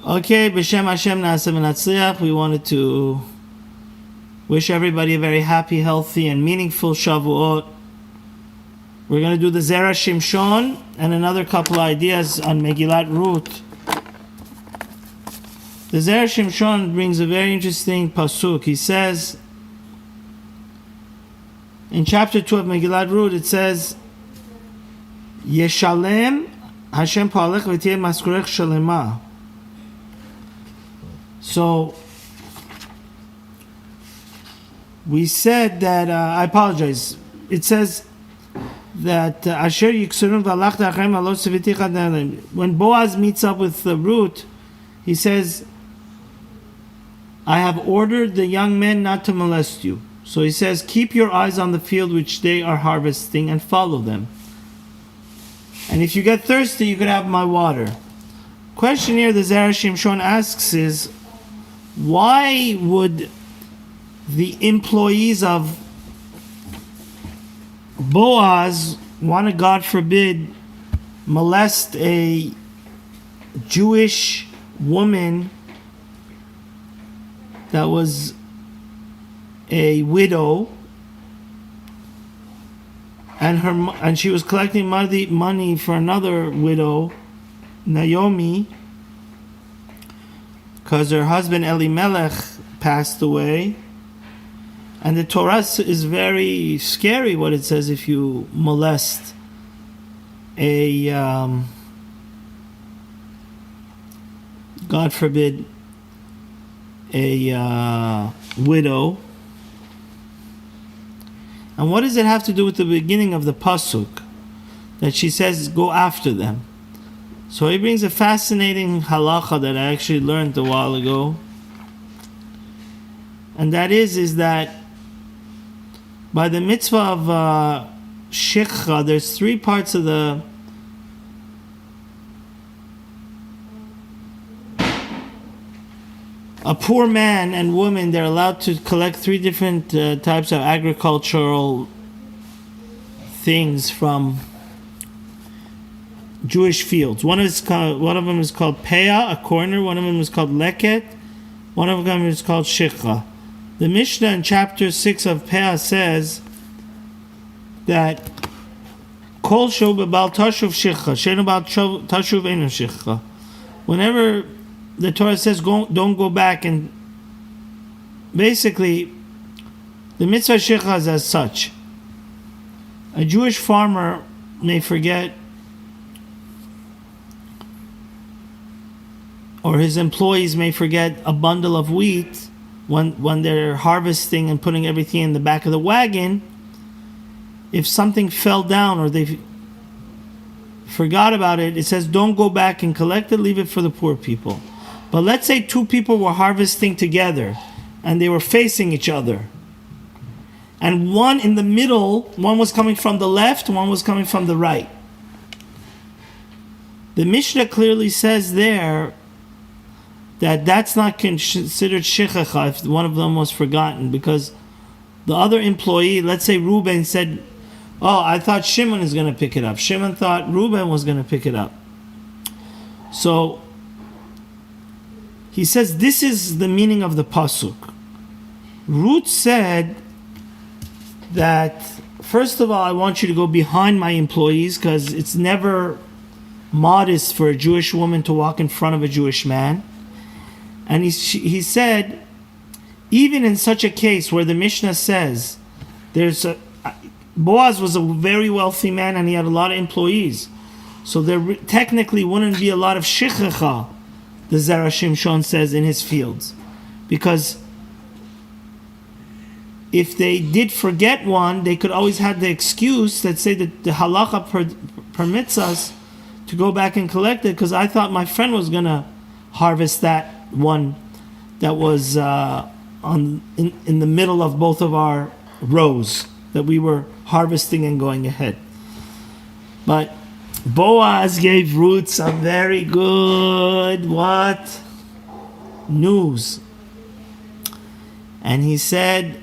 Okay, B'Shem Hashem Na'aseh V'Natzliach. We wanted to wish everybody a very happy, healthy, and meaningful Shavuot. We're going to do the Zera Shimshon and another couple of ideas on Megillat Ruth. The Zera Shimshon brings a very interesting pasuk. He says, in chapter 2 of Megillat Ruth, it says, Yeshalem Hashem Pa'alech V'tiyeh Maskurech Shalema. So, we said that, I apologize, it says that Asher Yiksurun V'alachta Achem Alo Seviticha Ne'alem. When Boaz meets up with Ruth, he says, I have ordered the young men not to molest you. So he says, keep your eyes on the field which they are harvesting and follow them. And if you get thirsty, you could have my water. Question here the Zera Shimshon asks is, why would the employees of Boaz want to, God forbid, molest a Jewish woman that was a widow, and she was collecting money for another widow, Naomi, because her husband Elimelech passed away. And the Torah is very scary what it says if you molest a God forbid, a widow. And what does it have to do with the beginning of the pasuk that she says go after them? So he brings a fascinating halacha that I actually learned a while ago, and that is that by the mitzvah of shikha, there's three parts of the a poor man and woman, they're allowed to collect three different types of agricultural things from Jewish fields. One of them is called peah, a corner. One of them is called leket. One of them is called shikha. The Mishnah in chapter 6 of peah says that kol sho b'bal tashuv shikha, she'enu b'al tashuv einu shikha. Whenever the Torah says don't go back, and basically the mitzvah shikha is as such. A Jewish farmer may forget, or his employees may forget, a bundle of wheat when they're harvesting and putting everything in the back of the wagon. If something fell down or they forgot about it, it says don't go back and collect it, leave it for the poor people. But let's say two people were harvesting together and they were facing each other, and one in the middle, one was coming from the left, one was coming from the right. The Mishnah clearly says there that that's not considered shichacha if one of them was forgotten, because the other employee, let's say Reuben, said, oh, I thought Shimon is going to pick it up. Shimon thought Reuben was going to pick it up. So he says this is the meaning of the pasuk. Ruth said that, first of all, I want you to go behind my employees, because it's never modest for a Jewish woman to walk in front of a Jewish man. And he said, even in such a case where the Mishnah says Boaz was a very wealthy man and he had a lot of employees, so there technically wouldn't be a lot of shichacha, the Zera Shimshon says, in his fields, because if they did forget one, they could always have the excuse that say that the halacha permits us to go back and collect it, because I thought my friend was going to harvest that one that was in the middle of both of our rows that we were harvesting and going ahead. But Boaz gave Ruth some very good news. And he said,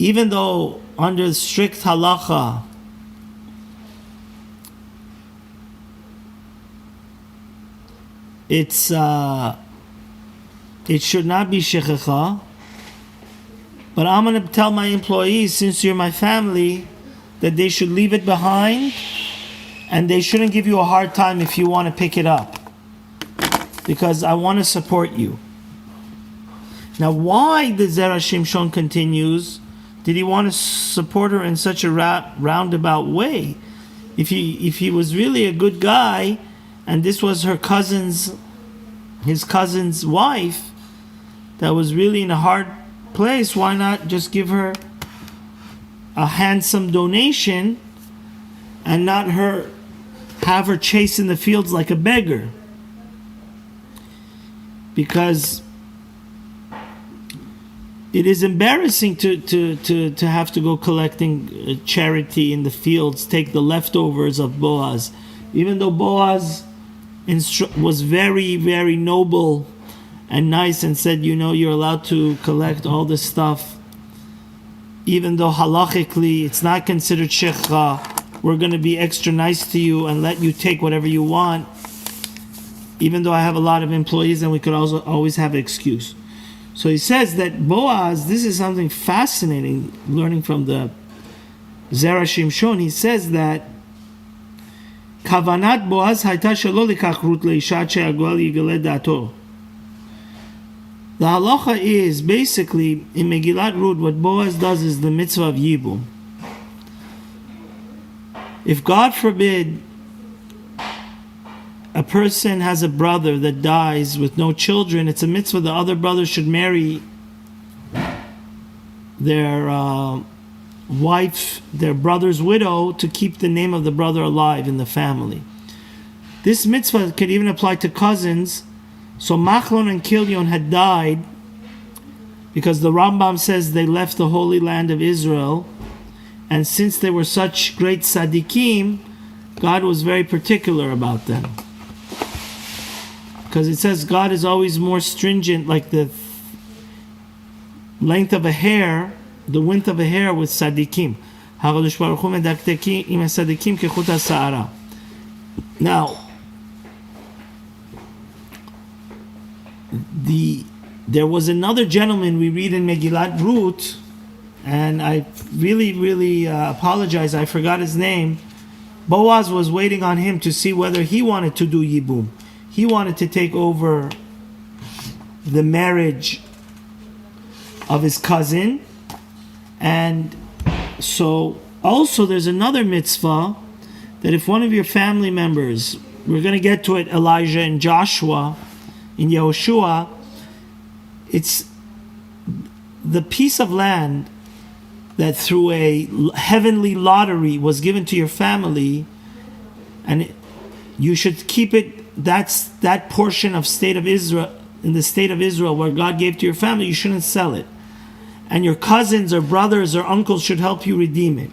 even though under strict halacha It's it should not be shechecha. But I'm going to tell my employees, since you're my family, that they should leave it behind, and they shouldn't give you a hard time if you want to pick it up, because I want to support you. Now, why the Zera Shimshon continues? Did he want to support her in such a roundabout way? If he was really a good guy, and this was his cousin's wife, that was really in a hard place, why not just give her a handsome donation and not have her chase in the fields like a beggar? Because it is embarrassing to have to go collecting charity in the fields, take the leftovers of Boaz. Even though Boaz was very, very noble and nice and said, you're allowed to collect all this stuff, even though halachically it's not considered shechcha, we're going to be extra nice to you and let you take whatever you want, even though I have a lot of employees and we could also always have an excuse. So he says that Boaz, this is something fascinating, learning from the Zera Shimshon. He says that Kavanat Boaz hayta shelo likach Ruth leisha she'agual yigale dato. The halacha is basically in Megillat Ruth, what Boaz does is the mitzvah of yibum. If God forbid a person has a brother that dies with no children, it's a mitzvah the other brother should marry their wife, their brother's widow, to keep the name of the brother alive in the family. This mitzvah could even apply to cousins. So Machlon and Kilion had died because the Rambam says they left the Holy Land of Israel, and since they were such great tzaddikim, God was very particular about them. Because it says God is always more stringent, like the length of a hair, the width of a hair with tzaddikim. Now, there was another gentleman we read in Megillat Ruth, and I really apologize, I forgot his name. Boaz was waiting on him to see whether he wanted to do yibum. He wanted to take over the marriage of his cousin. And so also there's another mitzvah that if one of your family members, we're going to get to it, Elijah and Joshua, in Yehoshua, it's the piece of land that through a heavenly lottery was given to your family, and you should keep it. That's that portion of state of Israel, in the state of Israel where God gave to your family, you shouldn't sell it. And your cousins or brothers or uncles should help you redeem it.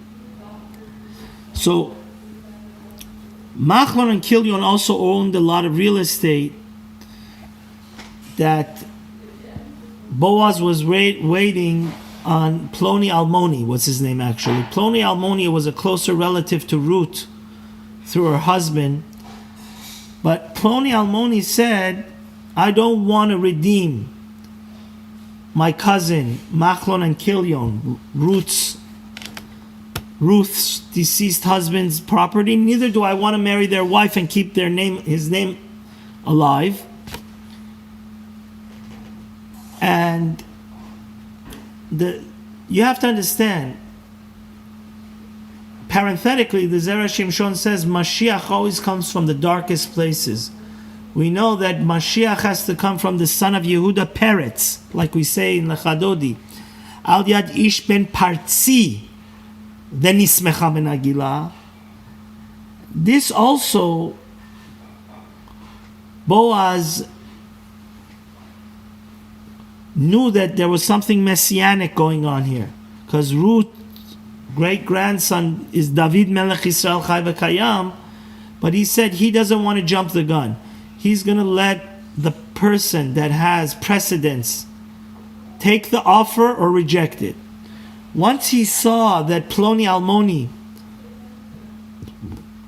So Machlon and Kilion also owned a lot of real estate that Boaz was waiting on. Ploni Almoni was his name actually. Ploni Almoni was a closer relative to Ruth through her husband. But Ploni Almoni said, I don't want to redeem my cousin Machlon and Kilion, Ruth's deceased husband's property. Neither do I want to marry their wife and keep his name alive. And you have to understand, parenthetically, the Zera Shimshon says Mashiach always comes from the darkest places. We know that Mashiach has to come from the son of Yehuda Peretz, like we say in Lechadodi. Al Yad Ish ben Partzi, Venismecha ben Agila. This also, Boaz knew that there was something messianic going on here, because Ruth, great-grandson, is Dovid Melech Yisrael Chai V'Kayam, but he said he doesn't want to jump the gun. He's going to let the person that has precedence take the offer or reject it. Once he saw that Ploni Almoni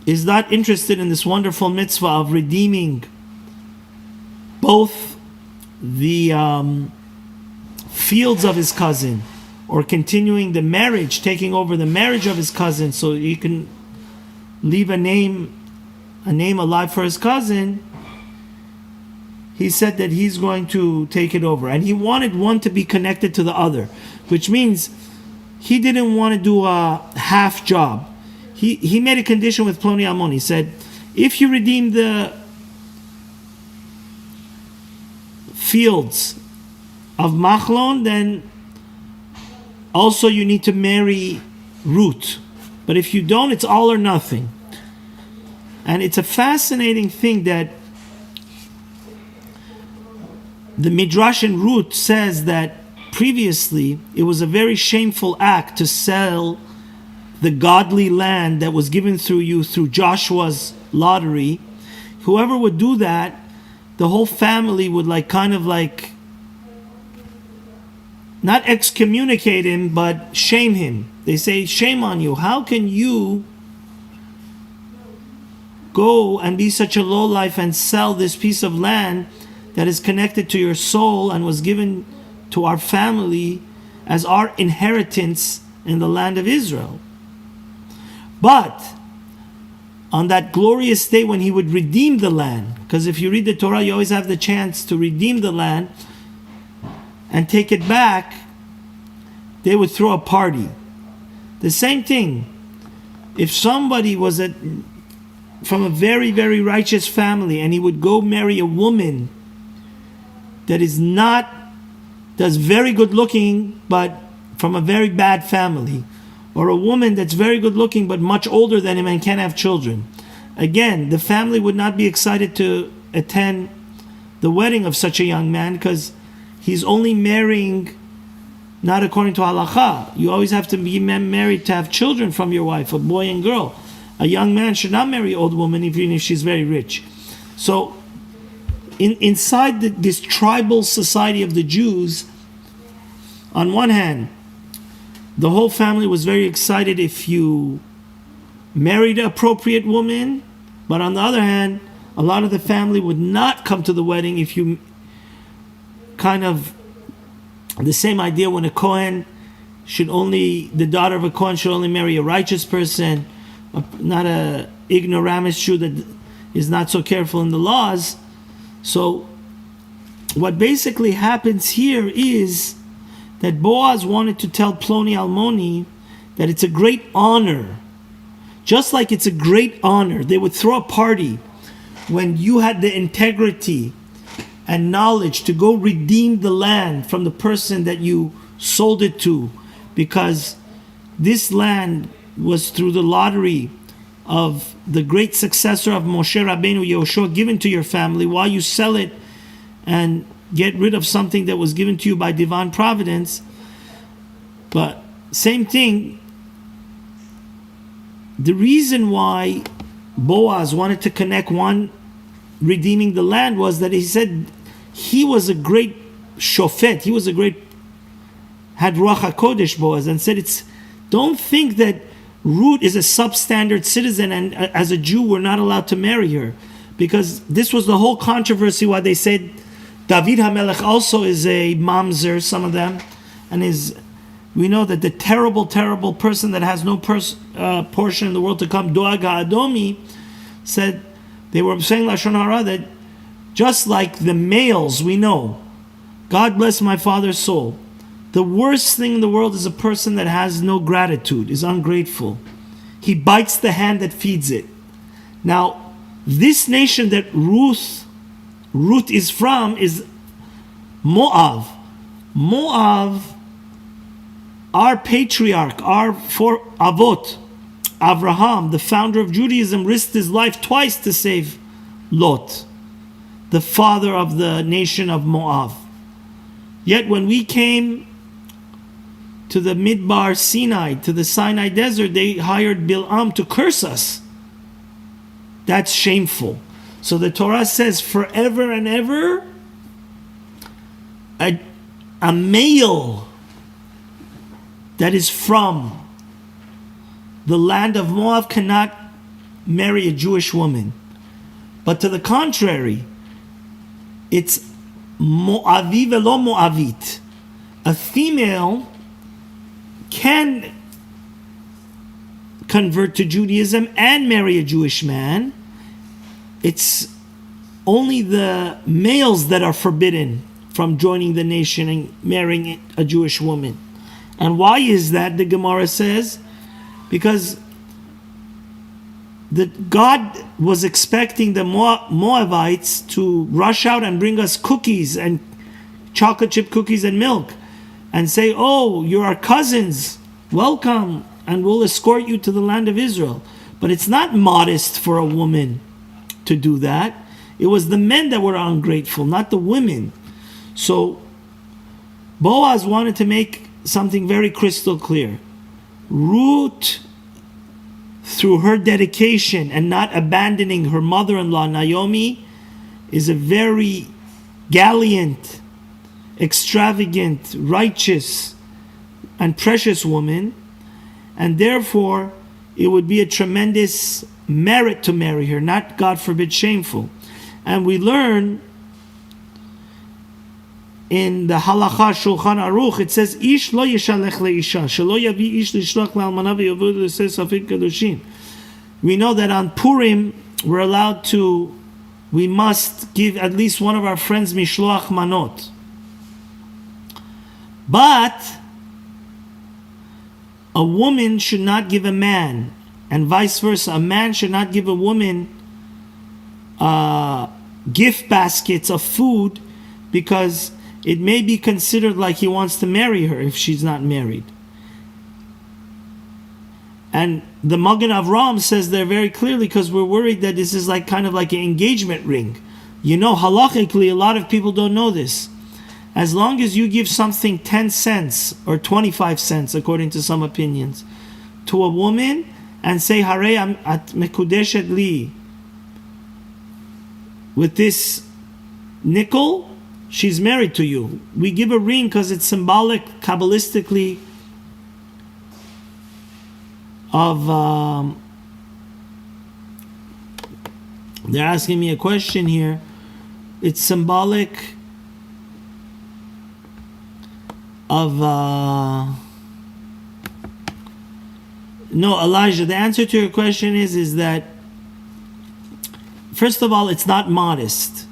is not interested in this wonderful mitzvah of redeeming both the fields of his cousin, or continuing the marriage, taking over the marriage of his cousin, so he can leave a name alive for his cousin, he said that he's going to take it over. And he wanted one to be connected to the other, which means he didn't want to do a half job. He made a condition with Ploni Almon. He said, if you redeem the fields of Machlon, then also you need to marry Ruth. But if you don't, it's all or nothing. And it's a fascinating thing that the Midrash in Ruth says that previously it was a very shameful act to sell the godly land that was given through Joshua's lottery. Whoever would do that, the whole family would not excommunicate him, but shame him. They say, shame on you. How can you go and be such a lowlife and sell this piece of land that is connected to your soul and was given to our family as our inheritance in the land of Israel? But on that glorious day when he would redeem the land, because if you read the Torah, you always have the chance to redeem the land and take it back, they would throw a party. The same thing, if somebody was from a very, very righteous family and he would go marry a woman that is very good looking, but from a very bad family, or a woman that's very good looking but much older than him and can't have children, again, the family would not be excited to attend the wedding of such a young man, because he's only marrying not according to halakha. You always have to be married to have children from your wife, a boy and girl. A young man should not marry an old woman even if she's very rich. So inside this tribal society of the Jews, on one hand, the whole family was very excited if you married an appropriate woman, but on the other hand, a lot of the family would not come to the wedding if you the same idea when the daughter of a Kohen should only marry a righteous person, not a ignoramus Jew that is not so careful in the laws. So what basically happens here is that Boaz wanted to tell Ploni Almoni that it's a great honor. Just like it's a great honor, they would throw a party when you had the integrity and knowledge to go redeem the land from the person that you sold it to, because this land was through the lottery of the great successor of Moshe Rabbeinu Yehoshua given to your family. While you sell it and get rid of something that was given to you by divine providence. But same thing, the reason why Boaz wanted to connect one redeeming the land was that he said he was a great shofet, he was a great had Ruach HaKodesh, Boaz, and said, don't think that Ruth is a substandard citizen and as a Jew we're not allowed to marry her, because this was the whole controversy why they said David HaMelech also is a mamzer, some of them, and we know that the terrible person that has no portion in the world to come, Doag HaAdomi, said, they were saying Lashon Hara that just like the males we know, God bless my father's soul, the worst thing in the world is a person that has no gratitude, is ungrateful. He bites the hand that feeds it. Now, this nation that Ruth is from is Moab. Moab, our patriarch, our Avot, Avraham, the founder of Judaism, risked his life twice to save Lot, the father of the nation of Moab. Yet when we came to the Midbar Sinai, to the Sinai desert, they hired Bil'am to curse us. That's shameful. So the Torah says forever and ever, a male that is from the land of Moab cannot marry a Jewish woman. But to the contrary, It's mo'avi velo mo'avit. A female can convert to Judaism and marry a Jewish man. It's only the males that are forbidden from joining the nation and marrying a Jewish woman. And why is that? The Gemara says, because God was expecting the Moabites to rush out and bring us cookies and chocolate chip cookies and milk and say, oh, you're our cousins, welcome, and we'll escort you to the land of Israel. But it's not modest for a woman to do that. It was the men that were ungrateful, not the women. So Boaz wanted to make something very crystal clear. Ruth, through her dedication and not abandoning her mother-in-law Naomi, is a very gallant, extravagant, righteous, and precious woman, and therefore it would be a tremendous merit to marry her, not, God forbid, shameful. And we learn in the Halacha Shulchan Aruch, it says, "Ish lo yishalech leisha, shelo yavi ish lishlach lealmana v'yavud l'seh safid kadoshim." We know that on Purim we must give at least one of our friends mishloach manot. But a woman should not give a man, and vice versa. A man should not give a woman gift baskets of food, because it may be considered like he wants to marry her if she's not married. And the Magen Avraham says there very clearly, because we're worried that this is like kind of like an engagement ring. You know, halachically, a lot of people don't know this. As long as you give something 10 cents or 25 cents, according to some opinions, to a woman and say, Harei at mekudeshet li, with this nickel, she's married to you. We give a ring because it's symbolic, Kabbalistically, of... they're asking me a question here. It's symbolic of... No, Elijah, the answer to your question is that, first of all, it's not modest.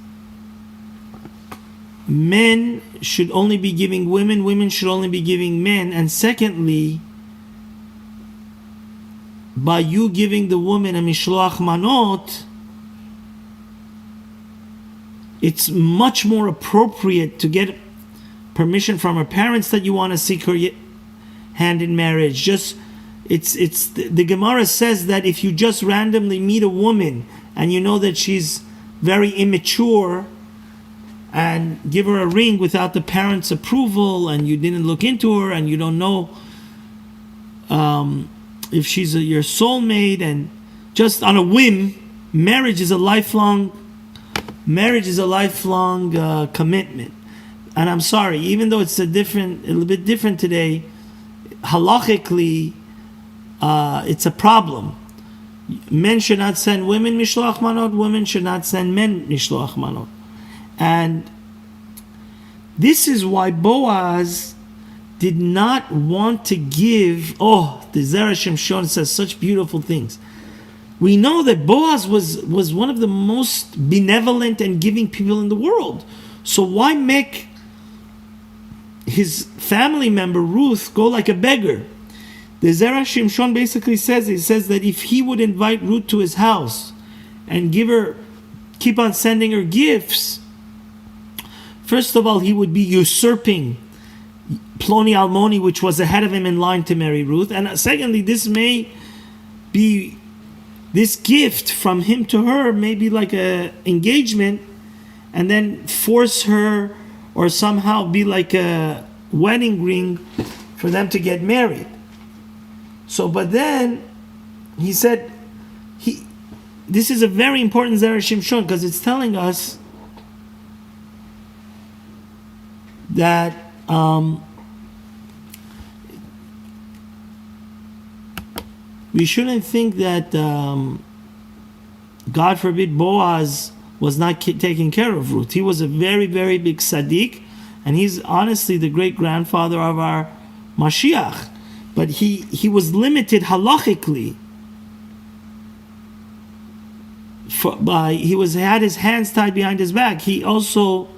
Men should only be giving women, women should only be giving men. And secondly, by you giving the woman a mishloach manot, it's much more appropriate to get permission from her parents that you want to seek her hand in marriage. The Gemara says that if you just randomly meet a woman and you know that she's very immature, and give her a ring without the parents' approval, and you didn't look into her, and you don't know if she's your soulmate, and just on a whim, marriage is a lifelong commitment. And I'm sorry, even though it's a little bit different today, halachically, it's a problem. Men should not send women mishloach manot. Women should not send men mishloach manot. And this is why Boaz did not want to give. Oh, the Zera Shimshon says such beautiful things. We know that Boaz was one of the most benevolent and giving people in the world. So why make his family member Ruth go like a beggar? The Zera Shimshon basically says that if he would invite Ruth to his house and keep on sending her gifts, first of all, he would be usurping Ploni Almoni, which was ahead of him in line to marry Ruth. And secondly, this gift from him to her may be like an engagement, and then force her or somehow be like a wedding ring for them to get married. So, but then he said, this is a very important Zera Shimshon, because it's telling us that we shouldn't think that, God forbid, Boaz was not taking care of Ruth. He was a very, very big tzaddik, and he's honestly the great-grandfather of our Mashiach. But he was limited halachically. He had his hands tied behind his back. He also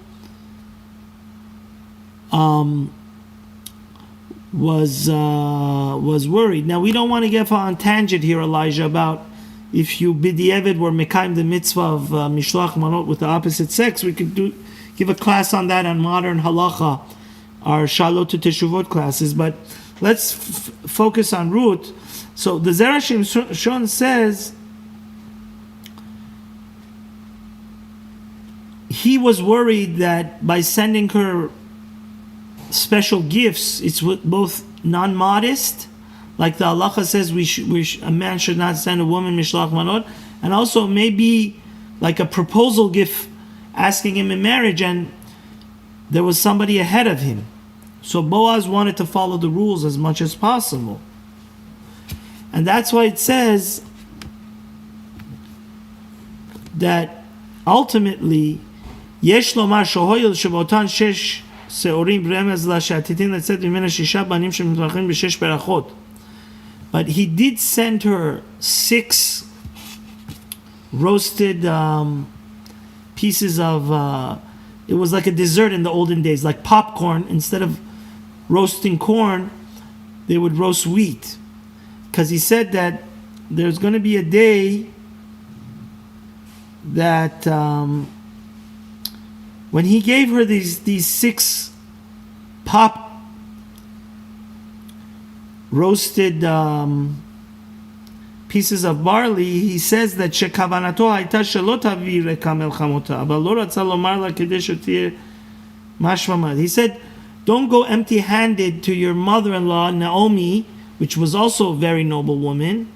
was worried. Now we don't want to get on tangent here, Elijah, about if you b'di'evet were mekayim the mitzvah of mishloach manot with the opposite sex. We could give a class on that on modern halacha, our shalot to teshuvot classes. But let's focus on Ruth. So the Zera Shimshon says he was worried that by sending her special gifts, it's both non-modest, like the halacha says a man should not send a woman mishloach manot, and also maybe like a proposal gift asking him in marriage, and there was somebody ahead of him. So Boaz wanted to follow the rules as much as possible. And that's why it says that ultimately, Yesh lomar shohoyel shebotan shesh seorim remez la shatitin letzet mimena shisha banim shemitmachim b'shesh berachot. But he did send her 6 roasted pieces of, it was like a dessert in the olden days, like popcorn. Instead of roasting corn, they would roast wheat. Because he said that there's going to be a day that when he gave her these 6 roasted pieces of barley, he says that shekavanato hayta shelo tavi reka melchamota, אבל לא רצה לומר לה כדי שתהיה משממה. He said, don't go empty-handed to your mother-in-law Naomi, which was also a very noble woman.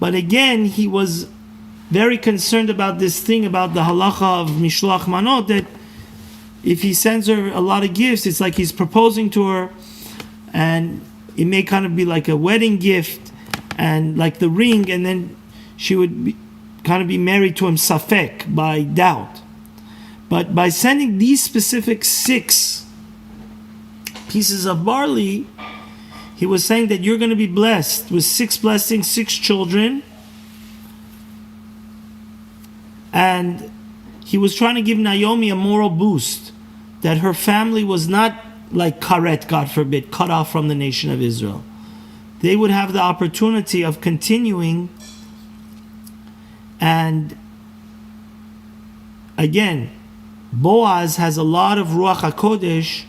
But again, he was very concerned about this thing about the halacha of mishloach manot, that if he sends her a lot of gifts, it's like he's proposing to her, and it may kind of be like a wedding gift, and like the ring, and then she would be married to him safek, by doubt. But by sending these specific 6 pieces of barley, he was saying that you're going to be blessed with 6 blessings, 6 children. And he was trying to give Naomi a moral boost, that her family was not like karet, God forbid, cut off from the nation of Israel. They would have the opportunity of continuing. And again, Boaz has a lot of Ruach HaKodesh,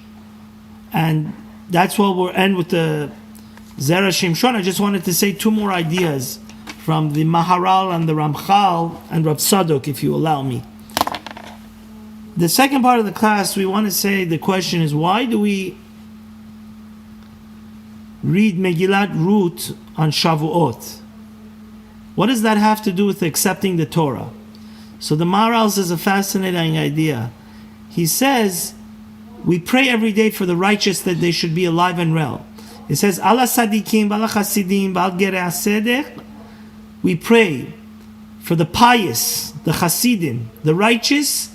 and that's what we'll end with the Zera Shimshon. I just wanted to say 2 more ideas from the Maharal and the Ramchal and Rav Tzadok, if you allow me. The second part of the class, we want to say, the question is, why do we read Megillat Ruth on Shavuot? What does that have to do with accepting the Torah? So the Maharal says a fascinating idea. He says, we pray every day for the righteous that they should be alive and well. It says, Ala Sadikim, Ala Chasidim, Al Gerei Sedech. We pray for the pious, the Chasidim, the righteous,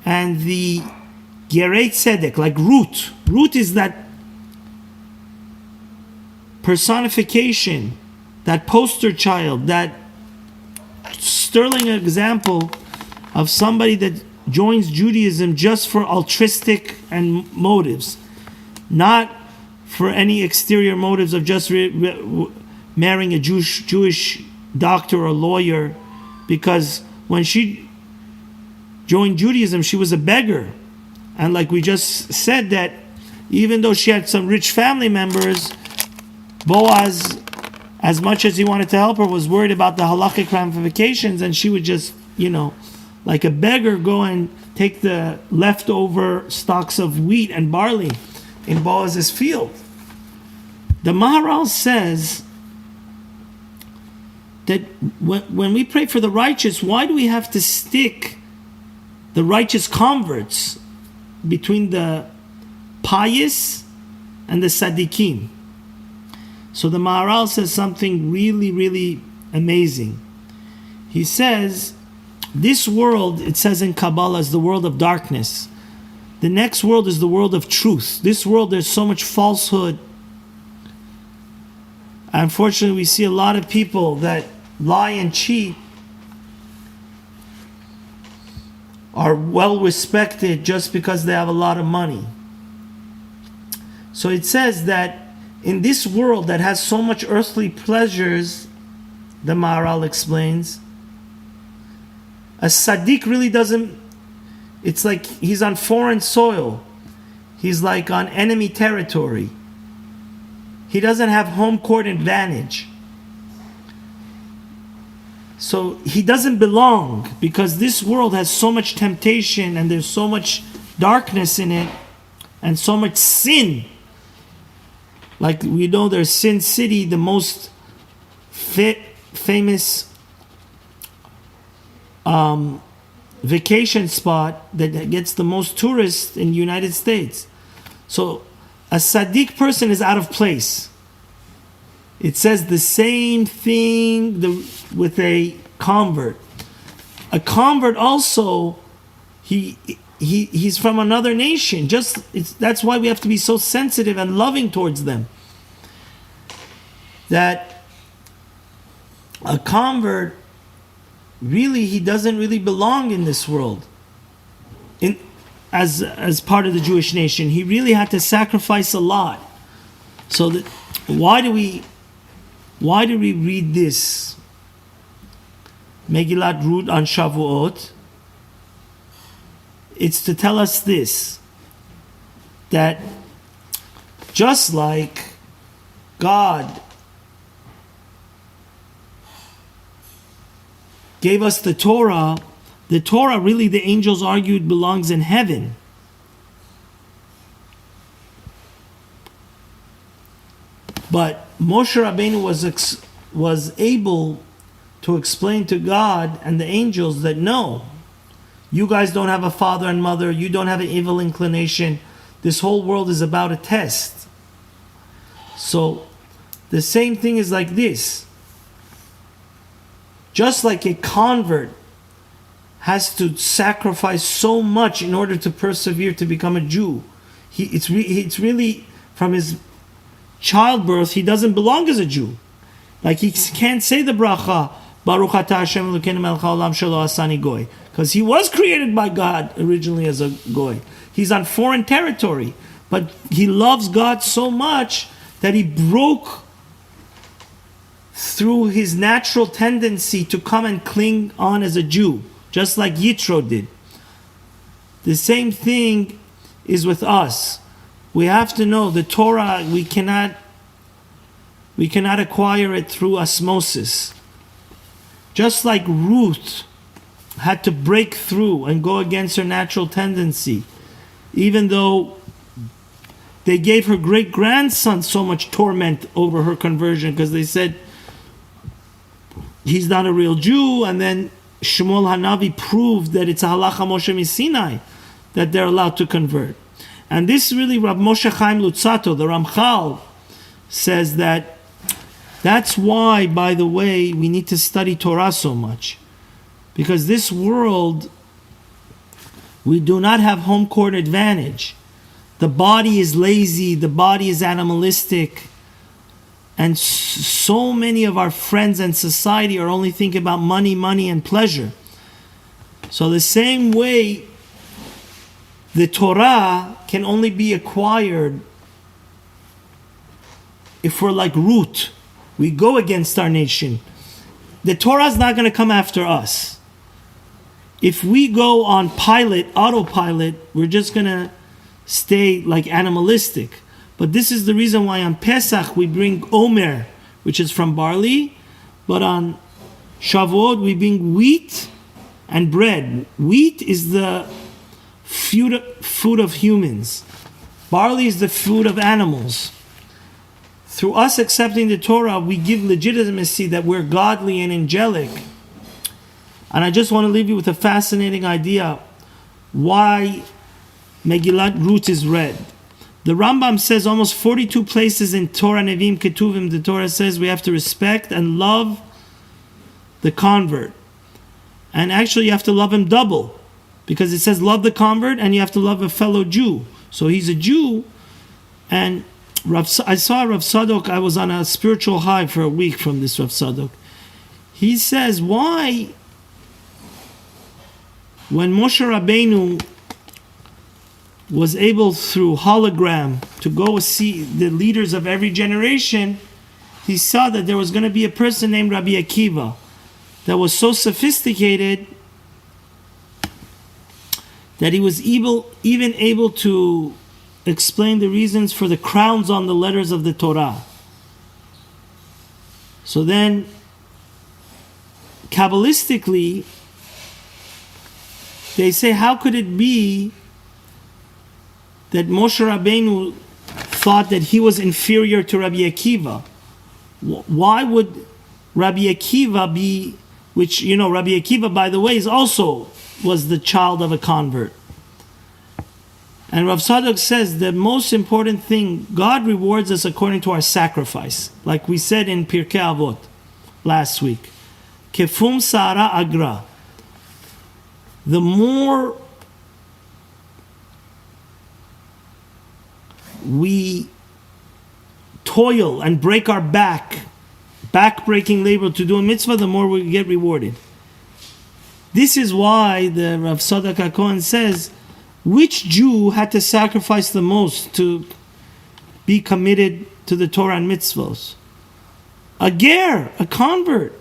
and the Gerei Tzedek, like Ruth. Ruth is that personification, that poster child, that sterling example of somebody that joins Judaism just for altruistic and motives, not for any exterior motives of just marrying a Jewish doctor or lawyer, because when she joined Judaism, she was a beggar. And like we just said, that even though she had some rich family members, Boaz, as much as he wanted to help her, was worried about the halakhic ramifications, and she would just, like a beggar, go and take the leftover stalks of wheat and barley in Boaz's field. The Maharal says that when we pray for the righteous, why do we have to stick the righteous converts between the pious and the tzaddikim? So the Maharal says something really, really amazing. He says, This world, it says in Kabbalah, is the world of darkness. The next world is the world of truth. This world, there's so much falsehood. Unfortunately, we see a lot of people that lie and cheat are well respected just because they have a lot of money. So it says that in this world that has so much earthly pleasures, the Maharal explains, a Sadiq really doesn't, it's like he's on foreign soil. He's like on enemy territory. He doesn't have home court advantage. So he doesn't belong, because this world has so much temptation and there's so much darkness in it and so much sin. Like we know there's Sin City, the most famous vacation spot that gets the most tourists in the United States. So a Sadiq person is out of place. It says the same thing with a convert. A convert also, he's from another nation. That's why we have to be so sensitive and loving towards them. That a convert, really, he doesn't really belong in this world. As part of the Jewish nation, he really had to sacrifice a lot. So why do we read this Megillat Ruth on Shavuot? It's to tell us this, that just like God gave us the Torah really, the angels argued, belongs in heaven. But Moshe Rabbeinu was able to explain to God and the angels that no, you guys don't have a father and mother, you don't have an evil inclination, this whole world is about a test. So the same thing is like this. Just like a convert has to sacrifice so much in order to persevere to become a Jew, it's really from his childbirth, he doesn't belong as a Jew. Like he can't say the bracha, Baruch atah Hashem Elokeinu melech haolam shelo asani goy, because he was created by God originally as a goy. He's on foreign territory, but he loves God so much that he broke through his natural tendency to come and cling on as a Jew, just like Yitro did. The same thing is with us. We have to know the Torah, we cannot acquire it through osmosis. Just like Ruth had to break through and go against her natural tendency, even though they gave her great-grandson so much torment over her conversion, because they said he's not a real Jew, and then Shmuel Hanavi proved that it's a halacha Moshe Sinai that they're allowed to convert. And this really, Rav Moshe Chaim Lutzato, the Ramchal, says that that's why, by the way, we need to study Torah so much. Because this world, we do not have home court advantage. The body is lazy, the body is animalistic, and so many of our friends and society are only thinking about money, and pleasure. So the same way, the Torah can only be acquired if we're like Ruth. We go against our nation. The Torah is not going to come after us. If we go on autopilot, we're just going to stay like animalistic. But this is the reason why on Pesach we bring Omer, which is from barley, but on Shavuot we bring wheat and bread. Wheat is the food of humans. Barley is the food of animals. Through us accepting the Torah, we give legitimacy that we're godly and angelic. And I just want to leave you with a fascinating idea why Megillat Ruth is read. The Rambam says almost 42 places in Torah Nevim Ketuvim, the Torah says we have to respect and love the convert. And actually you have to love him double, because it says love the convert and you have to love a fellow Jew. So he's a Jew, and I saw Rav Sadok. I was on a spiritual high for a week from this Rav Sadok. He says, why, when Moshe Rabbeinu was able through hologram to go see the leaders of every generation, he saw that there was going to be a person named Rabbi Akiva that was so sophisticated that he was even able to explain the reasons for the crowns on the letters of the Torah. So then, Kabbalistically, they say, how could it be that Moshe Rabbeinu thought that he was inferior to Rabbi Akiva? Why would Rabbi Akiva be, which, Rabbi Akiva, by the way, was the child of a convert. And Rav Sadok says the most important thing, God rewards us according to our sacrifice. Like we said in Pirkei Avot last week. Kefum Sara Agra. The more we toil and break our back-breaking labor to do a mitzvah, the more we get rewarded. This is why the Rav Sadok HaKohen says, which Jew had to sacrifice the most to be committed to the Torah and mitzvos? A ger, a convert.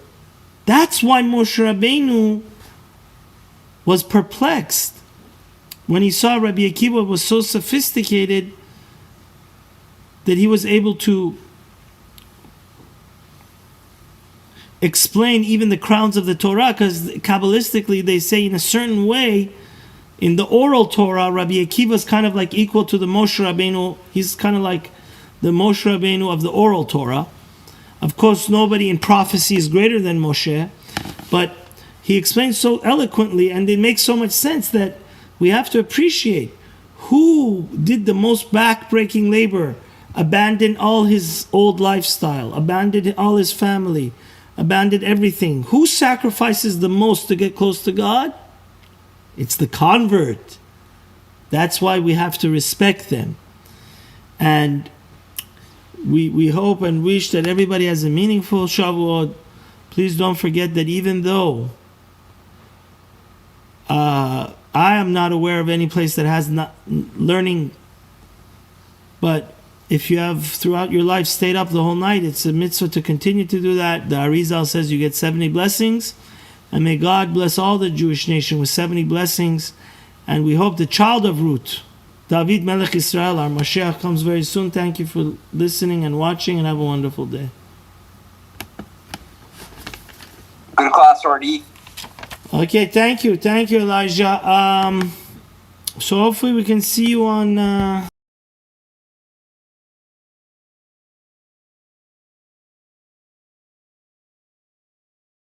That's why Moshe Rabbeinu was perplexed when he saw Rabbi Akiva was so sophisticated that he was able to explain even the crowns of the Torah, because Kabbalistically they say in a certain way, in the oral Torah, Rabbi Akiva is kind of like equal to the Moshe Rabbeinu. He's kind of like the Moshe Rabbeinu of the oral Torah. Of course, nobody in prophecy is greater than Moshe, but he explains so eloquently, and it makes so much sense that we have to appreciate who did the most back-breaking labor, abandoned all his old lifestyle, abandoned all his family, abandoned everything. Who sacrifices the most to get close to God? It's the convert. That's why we have to respect them. And we hope and wish that everybody has a meaningful Shavuot. Please don't forget that even though I am not aware of any place that has not learning, but if you have throughout your life stayed up the whole night, it's a mitzvah to continue to do that. The Arizal says you get 70 blessings. And may God bless all the Jewish nation with 70 blessings. And we hope the child of Ruth, Dovid Melech Israel, our Mashiach, comes very soon. Thank you for listening and watching, and have a wonderful day. Good class, RD. Okay, thank you, Elijah. So hopefully we can see you on...